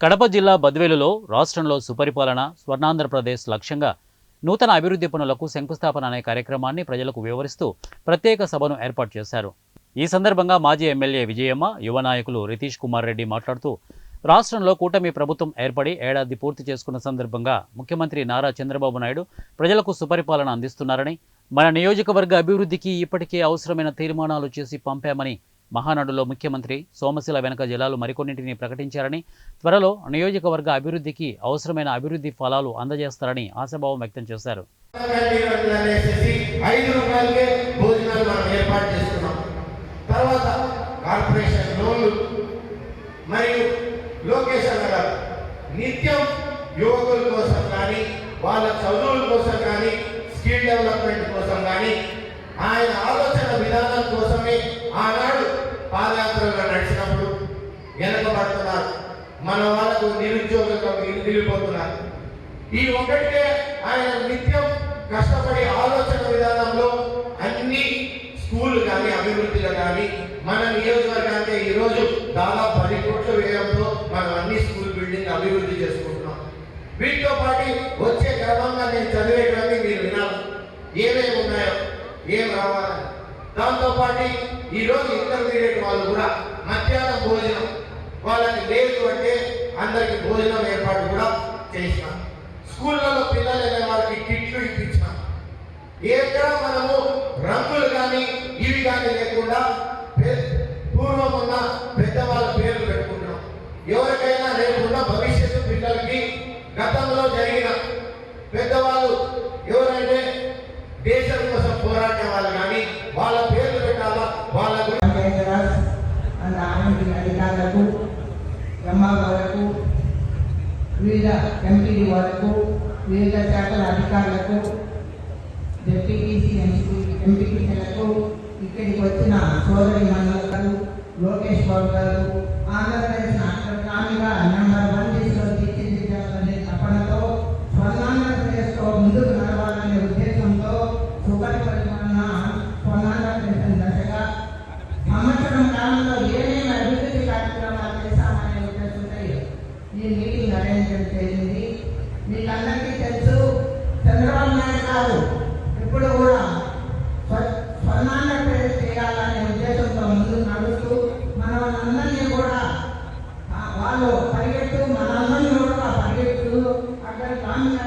కడప జిల్లా బద్వేలులో రాష్ట్రంలో సుపరిపాలన స్వర్ణాంధ్రప్రదేశ్ లక్ష్యంగా నూతన అభివృద్ధి పనులకు శంకుస్థాపన అనే కార్యక్రమాన్ని ప్రజలకు వివరిస్తూ ప్రత్యేక సభను ఏర్పాటు చేశారు. ఈ సందర్భంగా మాజీ ఎమ్మెల్యే విజయమ్మ, యువ నాయకులు రితీష్ కుమార్ రెడ్డి మాట్లాడుతూ రాష్ట్రంలో కూటమి ప్రభుత్వం ఏర్పడి ఏడాది పూర్తి చేసుకున్న సందర్భంగా ముఖ్యమంత్రి నారా చంద్రబాబు నాయుడు ప్రజలకు సుపరిపాలన అందిస్తున్నారని, మన నియోజకవర్గ అభివృద్ధికి ఇప్పటికే అవసరమైన తీర్మానాలు చేసి పంపామని, మహానాడులో ముఖ్యమంత్రి సోమశిల వెనక జిల్లాలు మరికొన్నింటిని ప్రకటించారని, త్వరలో నియోజకవర్గ అభివృద్ధికి అవసరమైన అభివృద్ధి ఫలాలు అందజేస్తారని ఆశాభావం వ్యక్తం చేశారు. నిత్యం యువకుల కోసం కానీ వాళ్ళ చదువుల కోసం కానీ స్కిల్ డెవలప్మెంట్ కోసం కానీ ఆయన ఆలోచన విధానం కోసమే ఆనాడు పాదయాత్రలో నడిచినప్పుడు వెనకబడుతున్నారు. మన వాళ్ళకు నిరుద్యోగం నిలిపోతున్నారు. ఈ ఒక్కటికే ఆయన నిత్యం కష్టపడి ఆలోచన విధానంలో అన్ని స్కూల్ కానీ అభివృద్ధిలో కానీ మన నియోజకవర్గానికి ఈరోజు దాదాపు 10 కోట్ల వ్యయంతో మనం అన్ని స్కూల్ బిల్డింగ్ అభివృద్ధి చేసుకుంటున్నాం. వీటితో పాటు వచ్చే క్రమంగా నేను చదివేటువంటి మీరు వినాలి, ఏమేమి ఉన్నాయో, ఏం రావాలని. దాంతోపాటు ఈరోజు ఇంటర్మీడియట్ వాళ్ళు కూడా మధ్యాహ్నం భోజనం వాళ్ళకి లేదు అంటే అందరికి భోజనం ఏర్పాటు కూడా చేసినాం. స్కూళ్ళలో పిల్లలు అనే వాళ్ళకి కిట్లు ఇప్పించినాం. ఎక్కడ మనము రంగులు కానీ ఇవి కానీ లేకుండా పూర్వం ఉన్న పెద్దవాళ్ళ పేర్లు పెట్టుకుంటున్నాం. ఎవరికైనా లేకుండా భవిష్యత్తు పిల్లలకి గతంలో జరిగిన పెద్దవాళ్ళు ఎవరైతే దేశం కోసం పోరాడే వాళ్ళు కానీ వాళ్ళ పేర్లు పెట్టాలా. వాళ్ళకు అధికారులకు, ఎంఆర్ఓలకు, వివిధ ఎంపీడీ వాళ్ళకు, వివిధ శాఖల అధికారులకు, జెడ్పీటీసీ ఎంపీటీసీలకు, ఇక్కడికి వచ్చిన సోదరి మండలకు, లోకేష్ బాబు గారు, ఆంధ్రప్రదేశ్ రాష్ట్రాలుగా నెంబర్ 1 లిస్టులో తీర్చిదిద్దాలనే తపనతో స్వర్ణాంధ్రప్రదేశ్తో ముందుకు నడవాలనే ఉద్దేశంతో సుపరిపాలన స్వర్ణాంధ్రప్రదేశ్ దశగా సంవత్సరం కాలంలో ఏమేమి అభివృద్ధి కార్యక్రమాలు చేశామనే ఉద్దేశంతో ఈ మీటింగ్ అరేంజ్ చేసింది. మీకందరికీ తెలుసు, చంద్రబాబు నాయుడు గారు ఇప్పుడు కూడా స్వర్ణాంధ్రప్రదేశ్ చేయాలనే ఉద్దేశంతో ముందుకు నడుస్తూ మనందరినీ కూడా వాళ్ళు పరిగెత్తు, మనందరినీ కూడా పరిగెత్తు అక్కడ గ్రామీణ